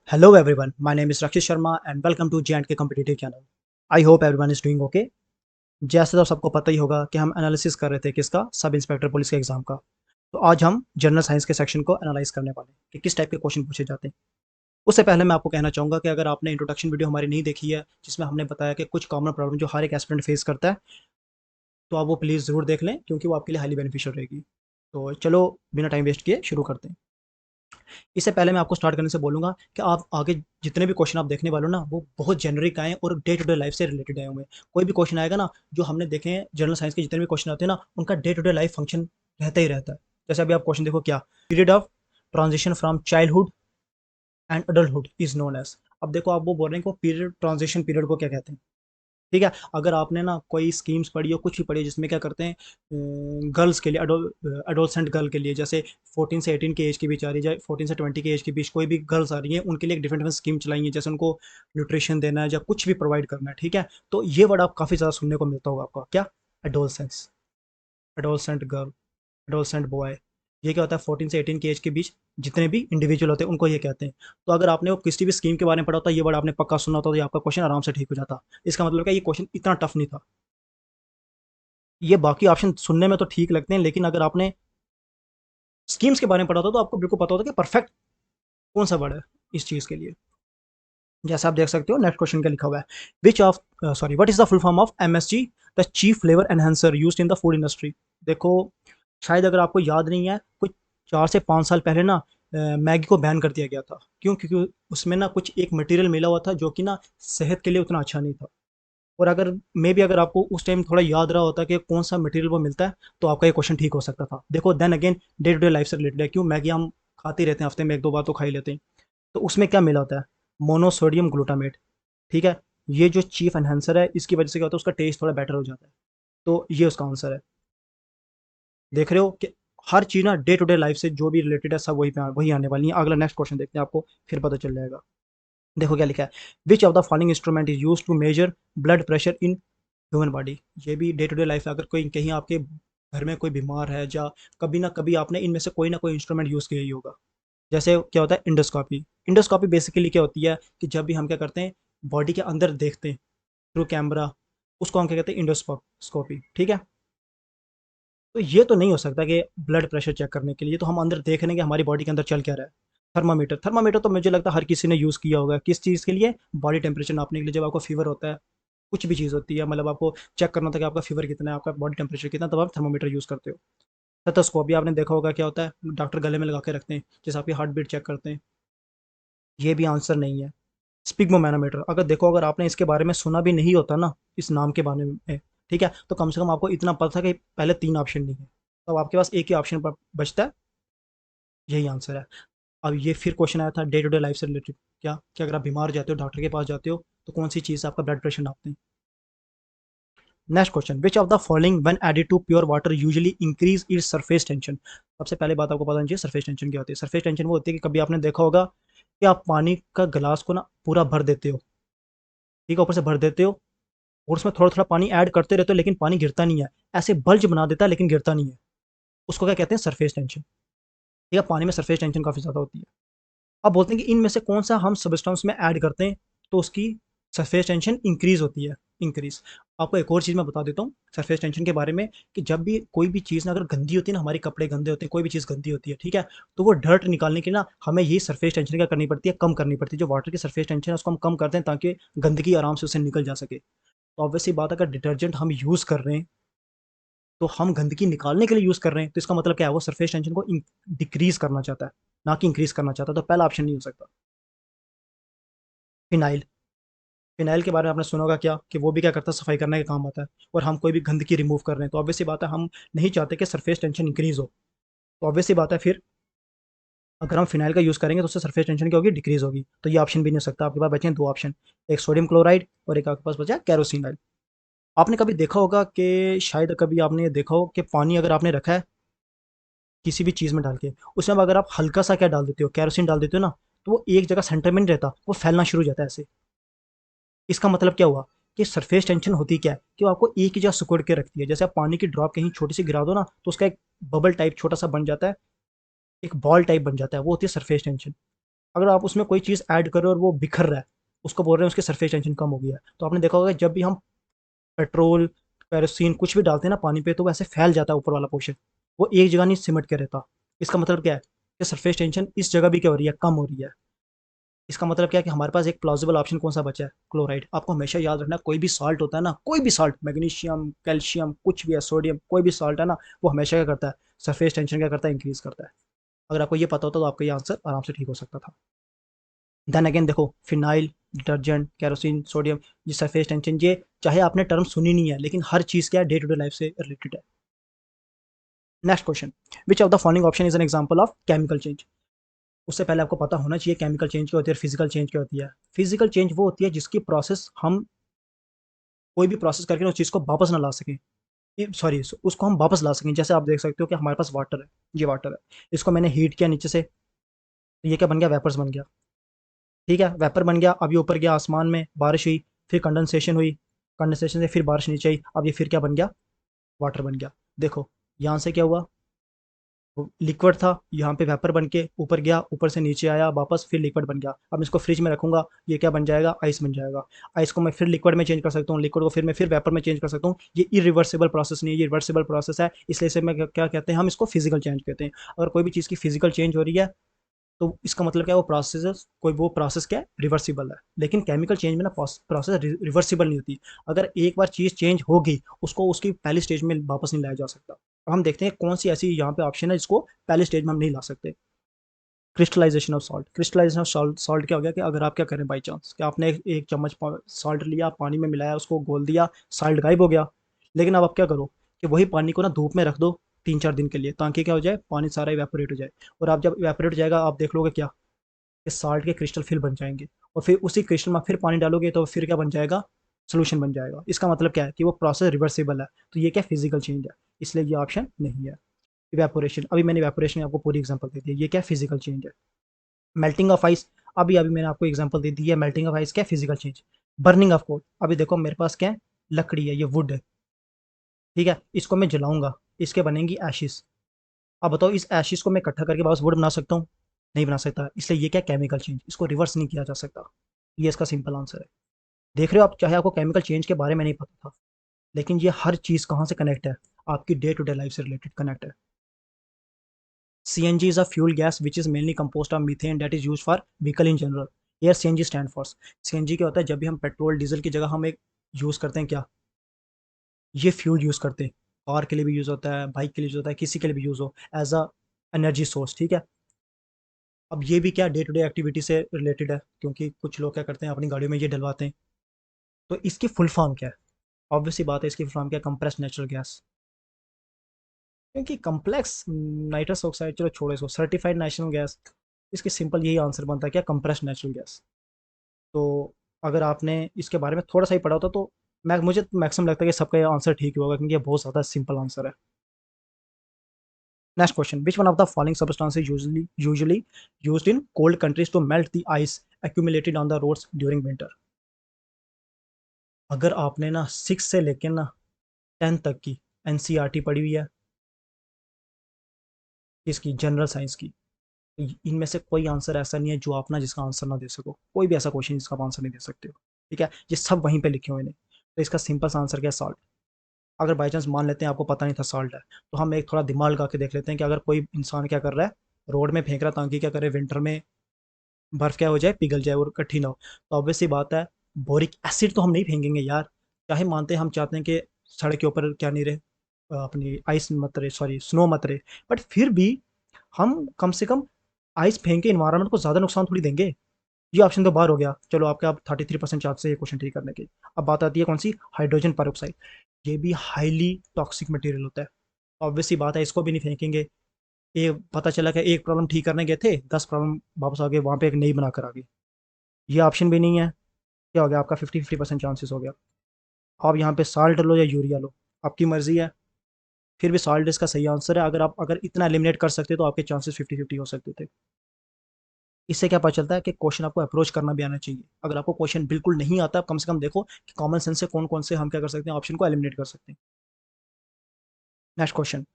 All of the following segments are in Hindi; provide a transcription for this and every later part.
Hello everyone, my name is Rakshish Sharma and welcome to J&K Competitive Channel. I hope everyone is doing okay. जैसे तो सबको पता ही होगा कि हम एनालिसिस कर रहे थे किसका सब इंस्पेक्टर पुलिस के एग्जाम का। तो आज हम जनरल साइंस के सेक्शन को एनालाइज करने वाले हैं कि किस टाइप के क्वेश्चन पूछे जाते हैं। उससे पहले मैं आपको कहना चाहूँगा कि अगर आपने इंट्रोडक्शन वीडियो हमारी नहीं देखी है जिसमें हमने बताया कि कुछ कॉमन प्रॉब्लम जो हर एक एस्पिरेंट फेस करता है, तो आप वो प्लीज़ ज़रूर देख लें क्योंकि वो आपके लिए हाईली बेनिफिशियल रहेगी। तो चलो बिना टाइम वेस्ट किए शुरू करते हैं। इससे पहले मैं आपको स्टार्ट करने से बोलूँगा कि आप आगे जितने भी क्वेश्चन आप देखने वाले हो ना, वो बहुत जेनरिक आएँ और डे टू डे लाइफ से रिलेटेड आए हुए हैं। कोई भी क्वेश्चन आएगा ना, जो हमने देखे हैं जनरल साइंस के जितने भी क्वेश्चन आते हैं ना, उनका day to day life function रहता ही रहता है। जैसे अभी आप क्वेश्चन देखो क्या, period of transition from childhood and adulthood is known as. अब देखो आप वो बोल रहे हैं कि वो पीरियड ट्रांजिशन पीरियड को क्या कहते हैं। ठीक है, अगर आपने ना कोई स्कीम्स पढ़ी हो, कुछ भी पढ़ी है जिसमें क्या करते हैं, गर्ल्स के लिए अडोलसेंट गर्ल के लिए, जैसे 14 से 18 की एज के बीच आ रही है, 14 से 20 की एज के बीच कोई भी गर्ल्स आ रही हैं, उनके लिए एक डिफरेंट डिफरेंट स्कीम चलाई है, जैसे उनको न्यूट्रिशन देना है या कुछ भी प्रोवाइड करना है। ठीक है, तो ये वर्ड आप काफ़ी ज़्यादा सुनने को मिलता होगा आपका क्या, adolescence, adolescent girl, adolescent boy. ये क्या होता है, 14 से 18 की एज के बीच जितने भी इंडिविजुअल होते हैं उनको ये कहते हैं। तो अगर आपने वो किसी भी स्कीम के बारे में पढ़ा होता, ये वर्ड आपने पक्का सुना होता, तो ये आपका क्वेश्चन आराम से ठीक हो जाता। इसका मतलब क्या, ये क्वेश्चन इतना टफ नहीं था। ये बाकी ऑप्शन सुनने में तो ठीक लगते हैं, लेकिन अगर आपने स्कीम्स के बारे में पढ़ा होता तो आपको बिल्कुल पता होता कि परफेक्ट कौन सा वर्ड है इस चीज़ के लिए। जैसे आप देख सकते हो नेक्स्ट क्वेश्चन क्या लिखा हुआ है, which of sorry what is the full form of MSG, the chief flavour enhancer used in the food industry. देखो, शायद अगर आपको याद नहीं है, कुछ 4 से 5 साल पहले ना मैगी को बैन कर दिया गया था। क्यों? क्योंकि उसमें ना कुछ एक मटेरियल मिला हुआ था जो कि ना सेहत के लिए उतना अच्छा नहीं था। और अगर मे बी अगर आपको उस टाइम थोड़ा याद रहा होता कि कौन सा मटेरियल वो मिलता है, तो आपका ये क्वेश्चन ठीक हो सकता था। देखो then again day to day life से रिलेटेड है, क्यों मैगी हम खाते रहते हैं, हफ्ते में 1-2 बार तो खा ही लेते हैं। तो उसमें क्या मिला होता है, मोनोसोडियम ग्लूटामेट। ठीक है, ये जो चीफ एनहेंसर है, इसकी वजह से क्या होता है, उसका टेस्ट थोड़ा बेटर हो जाता है। तो ये उसका आंसर है। देख रहे हो कि हर चीज़ ना डे टू डे लाइफ से जो भी रिलेटेड है, सब वही आने वाली है। अगला नेक्स्ट क्वेश्चन देखते हैं, आपको फिर पता चल जाएगा। देखो क्या लिखा है, which of the following instrument is use to measure blood pressure in human body. ये भी डे टू डे लाइफ है, अगर कोई कहीं आपके घर में कोई बीमार है, या कभी ना कभी आपने इनमें से कोई ना कोई इंस्ट्रूमेंट यूज़ किया ही होगा। जैसे क्या होता है, इंडोस्कोपी। इंडोस्कोपी बेसिकली क्या होती है कि जब भी हम क्या करते हैं, बॉडी के अंदर देखते हैं थ्रू कैमरा, उसको हम क्या कहते हैं, इंडोस्कोपी। ठीक है, तो ये तो नहीं हो सकता कि ब्लड प्रेशर चेक करने के लिए तो हम अंदर देख रहे हैं कि हमारी बॉडी के अंदर चल क्या रहा है। थर्मामीटर, थर्मामीटर तो मुझे लगता है हर किसी ने यूज़ किया होगा, किस चीज़ के लिए, बॉडी टेम्परेचर नापने के लिए। जब आपको फीवर होता है, कुछ भी चीज़ होती है, मतलब आपको चेक करना था कि आपका फीवर कितना है, आपका बॉडी टेम्परेचर कितना है, तब आप थर्मामीटर यूज़ करते हो। स्टेथोस्कोप भी आपने देखा होगा, क्या होता है, डॉक्टर गले में लगा के रखते हैं, जैसे आपकी हार्ट बीट चेक करते हैं। ये भी आंसर नहीं है। स्पिग्मोमैनोमीटर, अगर देखो, अगर आपने इसके बारे में सुना भी नहीं होता ना, इस नाम के बारे में, ठीक है, तो कम से कम आपको इतना पता था कि पहले 3 ऑप्शन नहीं है, तो अब आपके पास एक ही ऑप्शन बचता है, यही आंसर है। अब ये फिर क्वेश्चन आया था डे टू डे लाइफ से रिलेटेड, क्या कि अगर आप बीमार जाते हो, डॉक्टर के पास जाते हो, तो कौन सी चीज़ से आपका ब्लड प्रेशर नापते हैं। Next question, which of the following when added to pure water usually increase its surface tension. सबसे पहले बात आपको पता होनी चाहिए सरफेस टेंशन क्या होती है। सरफेस टेंशन वो होती है कि कभी आपने देखा होगा कि आप पानी का गिलास को ना पूरा भर देते हो, ठीक है, ऊपर से भर देते हो, और उसमें थोड़ा थोड़ा पानी ऐड करते रहते हो, लेकिन पानी गिरता नहीं है, ऐसे बल्ज बना देता है लेकिन गिरता नहीं है। उसको क्या कहते हैं, सरफेस टेंशन। ठीक है, पानी में सरफेस टेंशन काफ़ी ज़्यादा होती है। अब बोलते हैं कि इनमें से कौन सा हम सब्सटेंस में ऐड करते हैं तो उसकी सरफेस टेंशन इंक्रीज होती है, इंक्रीज। आपको एक और चीज़ मैं बता देता हूँ सरफेस टेंशन के बारे में, कि जब भी कोई भी चीज़ ना अगर गंदी होती है ना, हमारे कपड़े गंदे होते हैं, कोई भी चीज़ गंदी होती है, ठीक है, तो वो डर्ट निकालने के लिए ना हमें ये सरफेस टेंशन क्या करनी पड़ती है, कम करनी पड़ती है। जो वाटर की सरफेस टेंशन है उसको हम कम करते हैं ताकि गंदगी आराम से उससे निकल जा सके। तो ऑब्वियसली बात है, अगर डिटर्जेंट हम यूज़ कर रहे हैं, तो हम गंदगी निकालने के लिए यूज़ कर रहे हैं, तो इसका मतलब क्या है, वो सरफेस टेंशन को डिक्रीज करना चाहता है, ना कि इंक्रीज करना चाहता है। तो पहला ऑप्शन नहीं हो सकता। फिनाइल, फिनाइल के बारे में आपने सुना होगा क्या, कि वो भी क्या करता है, सफाई करने का काम आता है, और हम कोई भी गंदगी रिमूव कर रहे हैं, तो ऑब्वियसली बात है हम नहीं चाहते कि सरफेस टेंशन इंक्रीज हो। तो ऑब्वियसली बात है फिर अगर हम फिनाइल का यूज़ करेंगे तो उससे सरफेस टेंशन क्या होगी, डिक्रीज होगी। तो ये ऑप्शन भी नहीं हो सकता। आपके पास बचे हैं 2 ऑप्शन, एक सोडियम क्लोराइड और एक आपके पास बचा कैरोसिन ऑयल। आपने कभी देखा होगा कि शायद कभी आपने ये देखा हो कि पानी अगर आपने रखा है किसी भी चीज़ में डाल के, उसमें अब अगर आप हल्का सा क्या डाल देते हो, केरोसिन डाल देते हो ना, तो वो एक जगह सेंटर में नहीं रहता, वो फैलना शुरू हो जाता है ऐसे। इसका मतलब क्या हुआ, कि सरफेस टेंशन होती क्या है, कि वो आपको एक ही जगह सिकुड़ के रखती है। जैसे आप पानी की ड्रॉप कहीं छोटी सी गिरा दो ना, तो उसका एक बबल टाइप छोटा सा बन जाता है, एक बॉल टाइप बन जाता है, वो होती है सरफेस टेंशन। अगर आप उसमें कोई चीज़ ऐड कर रहे हो और वो बिखर रहा है, उसको बोल रहे हैं उसकी सरफेस टेंशन कम हो गया है। तो आपने देखा होगा जब भी हम पेट्रोल, केरोसिन कुछ भी डालते हैं ना पानी पे, तो वो ऐसे फैल जाता है ऊपर वाला पोर्शन, वो एक जगह नहीं सिमट के रहता। इसका मतलब क्या है कि सरफेस टेंशन इस जगह भी क्या हो रही है, कम हो रही है। इसका मतलब क्या है कि हमारे पास एक प्लॉजिबल ऑप्शन कौन सा बचा है, क्लोराइड। आपको हमेशा याद रखना, कोई भी सॉल्ट होता है ना, कोई भी सॉल्ट, मैग्नीशियम, कैल्शियम, कुछ भी है, सोडियम, कोई भी सॉल्ट है ना, वो हमेशा क्या करता है, सरफेस टेंशन क्या करता है, इंक्रीज करता है। अगर आपको ये पता होता तो आपका ये आंसर आराम से ठीक हो सकता था। देन अगेन देखो, फिनाइल, डिटर्जेंट, केरोसिन, सोडियम, ये सरफेस टेंशन, ये चाहे आपने टर्म सुनी नहीं है, लेकिन हर चीज़ क्या है, डे टू डे लाइफ से रिलेटेड है। Next question, which of the following option is an example of chemical change. उससे पहले आपको पता होना चाहिए केमिकल चेंज क्या होती है, फिजिकल चेंज क्या होती है। फिजिकल चेंज वो होती है जिसकी प्रोसेस हम कोई भी प्रोसेस करके उस चीज़ को वापस ना ला सकें, सॉरी, उसको हम वापस ला सकें। जैसे आप देख सकते हो कि हमारे पास वाटर है, ये वाटर है, इसको मैंने हीट किया नीचे से, तो ये क्या बन गया, वेपर्स बन गया। ठीक है, वेपर बन गया, अब ये ऊपर गया आसमान में, बारिश हुई, फिर कंडेंसेशन हुई, कंडेंसेशन से फिर बारिश नीचे आई, अब ये फिर क्या बन गया, वाटर बन गया। देखो यहाँ से क्या हुआ, लिक्विड था, यहाँ पे वेपर बन के ऊपर गया, ऊपर से नीचे आया वापस, फिर लिक्विड बन गया। अब इसको फ्रिज में रखूंगा, ये क्या बन जाएगा, आइस बन जाएगा। आइस को मैं फिर लिक्विड में चेंज कर सकता हूँ, लिक्विड को फिर मैं फिर वेपर में चेंज कर सकता हूँ। ये इरिवर्सिबल प्रोसेस नहीं है, ये रिवर्सिबल प्रोसेस है, इसलिए इसे मैं क्या कहते हैं, हम इसको फिजिकल चेंज कहते हैं। अगर कोई भी चीज़ की फिजिकल चेंज हो रही है, तो इसका मतलब क्या है, वो प्रोसेस क्या है, रिवर्सिबल है। लेकिन केमिकल चेंज में ना प्रोसेस रिवर्सिबल नहीं होती। अगर एक बार चीज़ चेंज हो गई, उसको उसकी पहली स्टेज में वापस नहीं लाया जा सकता। अब हम देखते हैं कौन सी ऐसी यहाँ पे ऑप्शन है जिसको पहले स्टेज में हम नहीं ला सकते। Crystallisation of salt, crystallisation of salt, salt क्या हो गया कि अगर आप क्या करें बाई चांस कि आपने एक चम्मच सॉल्ट लिया, पानी में मिलाया, उसको घोल दिया, सॉल्ट गायब हो गया। लेकिन अब आप क्या करो कि वही पानी को ना धूप में रख दो 3-4 दिन के लिए, ताकि क्या हो जाए, पानी सारा इवेपोरेट हो जाए। और आप जब इवेपोरेट हो जाएगा, आप देख लोगे क्या, कि साल्ट के क्रिस्टल फिल बन जाएंगे। और फिर उसी क्रिस्टल में फिर पानी डालोगे तो फिर क्या बन जाएगा, सोल्यूशन बन जाएगा। इसका मतलब क्या है कि वो प्रोसेस रिवर्सिबल है। तो ये क्या फिजिकल चेंज है, इसलिए ये ऑप्शन नहीं है। इवेपोरेशन, अभी मैंने इवेपोरेशन आपको पूरी एग्जांपल दे दी है, ये क्या फिजिकल चेंज है। मेल्टिंग ऑफ आइस, अभी अभी मैंने आपको एग्जांपल दे दी है, मेल्टिंग ऑफ आइस क्या physical change. Burning of coal, अभी देखो मेरे पास क्या है, लकड़ी है, ये वुड है, ठीक है, इसको मैं जलाऊंगा, इसके बनेंगी एशिस। अब बताओ इस एशिस को मैं इकट्ठा करके वापस वुड बना सकता हूँ, नहीं बना सकता, इसलिए ये क्या केमिकल चेंज, इसको रिवर्स नहीं किया जा सकता। ये इसका सिंपल आंसर है। देख रहे हो आप, चाहे आपको केमिकल चेंज के बारे में नहीं पता था, लेकिन ये हर चीज़ कहाँ से कनेक्ट है, आपकी डे टू डे लाइफ से रिलेटेड कनेक्ट है। CNG is a fuel gas which is mainly composed of methane that is used for vehicle in general. Here CNG stand for, CNG क्या होता है, जब भी हम पेट्रोल डीजल की जगह हम एक यूज़ करते हैं क्या, ये फ्यूल यूज़ करते हैं। कार के लिए भी यूज़ होता है, बाइक के लिए यूज़ होता है, किसी के लिए भी यूज़ हो, एज अ एनर्जी सोर्स, ठीक है। अब ये भी क्या डे टू डे एक्टिविटी से रिलेटेड है, क्योंकि कुछ लोग क्या करते हैं, अपनी गाड़ियों में ये डलवाते हैं। तो इसकी फुल फॉर्म क्या है, ऑब्वियसली बात है, इसकी फुल फॉर्म क्या है, कंप्रेस्ड नेचुरल गैस। क्योंकि कम्प्लेक्स नाइट्रस ऑक्साइड, चलो छोड़ो इसको, सर्टिफाइड नेचुरल गैस, इसके सिंपल यही आंसर बनता है क्या, कंप्रेस्ड नेचुरल गैस। तो अगर आपने इसके बारे में थोड़ा सा ही पढ़ा होता तो मुझे मैक्सिमम लगता है कि सबका ये आंसर ठीक ही होगा, क्योंकि ये बहुत ज़्यादा सिंपल आंसर है। Next question, which one of the following substances usually used in cold countries to melt the ice accumulated on the roads during winter. अगर आपने ना 6 से लेकर ना 10 तक की NCERT पढ़ी हुई है, इसकी जनरल साइंस की, इनमें से कोई आंसर ऐसा नहीं है जो आप ना जिसका आंसर ना दे सको, कोई भी ऐसा क्वेश्चन जिसका आप आंसर नहीं दे सकते हो। ठीक है, ये सब वहीं पे लिखे हुए हैं। तो इसका सिंपल सा आंसर क्या है, सॉल्ट। अगर बाई चांस मान लेते हैं आपको पता नहीं था सॉल्ट है, तो हम एक थोड़ा दिमाग लगा के देख लेते हैं कि अगर कोई इंसान क्या कर रहा है, रोड में फेंक रहा है ताकि क्या करे, विंटर में बर्फ क्या हो जाए, पिघल जाए और इकट्ठी ना हो। तो ऑब्वियस सी बात है, बोरिक एसिड तो हम नहीं फेंकेंगे यार। चाहे मानते हैं, हम चाहते हैं कि सड़क के ऊपर क्या नहीं रहे, अपनी आइस मत रहे, सॉरी स्नो मत रहे, बट फिर भी हम कम से कम आइस फेंक के इन्वायरमेंट को ज़्यादा नुकसान थोड़ी देंगे। ये ऑप्शन तो बाहर हो गया, चलो आपके आप 33% चांस है ये क्वेश्चन ठीक करने की। अब बात आती है कौन सी, हाइड्रोजन पेरोक्साइड। ये भी हाईली टॉक्सिक मटेरियल होता है, ऑब्वियसली बात है, इसको भी नहीं फेंकेंगे। ये पता चला कि एक प्रॉब्लम ठीक करने गए थे, 10 प्रॉब्लम वापस आ गए, वहाँ पे एक नई बनाकर आ गई। ये ऑप्शन भी नहीं है, क्या हो गया आपका, 50-50% चांसेस हो गया। आप यहाँ पे साल्ट लो या यूरिया लो, आपकी मर्जी है। फिर भी साल्ट इसका सही आंसर है। अगर आप अगर इतना एलिमिनेट कर सकते तो आपके चांसेस 50-50 हो सकते थे। इससे क्या पता चलता है कि क्वेश्चन आपको अप्रोच करना भी आना चाहिए। अगर आपको क्वेश्चन बिल्कुल नहीं आता, कम से कम देखो कि कॉमन सेंस से कौन कौन से हम क्या कर सकते हैं, ऑप्शन को एलिमिनेट कर सकते हैं। Next question,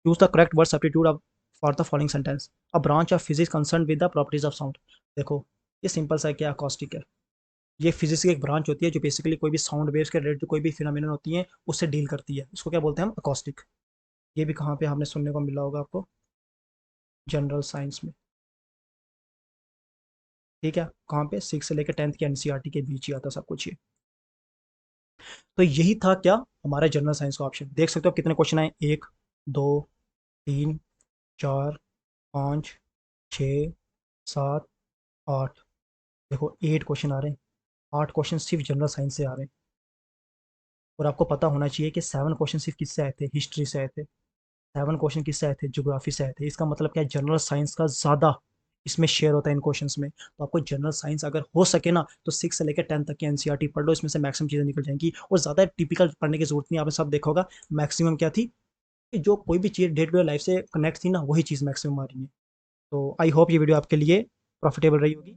use the correct word substitute for the following sentence. A branch of physics concern with the properties of sound. देखो ये सिंपल सा क्या अकॉस्टिक है। ये फिजिक्स की एक ब्रांच होती है जो बेसिकली कोई भी साउंड वेव्स के रिलेटेड कोई भी फिनोमिनन होती है उससे डील करती है। उसको क्या बोलते हैं हम? अकॉस्टिक। ये भी कहाँ पे हमने सुनने को मिला होगा आपको? जनरल साइंस में। ठीक है, कहाँ पे? 6 से लेकर 10th के एनसीईआरटी के बीच ही आता सब कुछ ये। तो यही था क्या? हमारा जनरल साइंस का ऑप्शन। देख सकते हो कितने क्वेश्चन आए? 1, 2, 3, 4, 5, 6, 7, 8। देखो 8 क्वेश्चन आ रहे हैं। 8 क्वेश्चन सिर्फ जनरल साइंस से आ रहे हैं। और आपको पता होना चाहिए कि 7 क्वेश्चन सिर्फ किससे आए थे? हिस्ट्री से आए थे। 7 क्वेश्चन किससे आए थे? ज्योग्राफी से आए थे। इसका मतलब क्या है? जनरल साइंस का ज़्यादा इसमें शेयर होता है इन क्वेश्चंस में। तो आपको जनरल साइंस अगर हो सके ना तो 6 से लेकर 10 तक की एनसीईआरटी पढ़ लो, इसमें से मैक्सिमम चीज़ें निकल जाएंगी और ज़्यादा टिपिकल पढ़ने की जरूरत नहीं। आपने सब देखा होगा मैक्सिमम क्या थी कि जो कोई भी चीज़ डे टू डे लाइफ से कनेक्ट थी ना वही चीज़ मैक्सिमम आ रही है। तो आई होप ये वीडियो आपके लिए प्रॉफिटेबल रही होगी।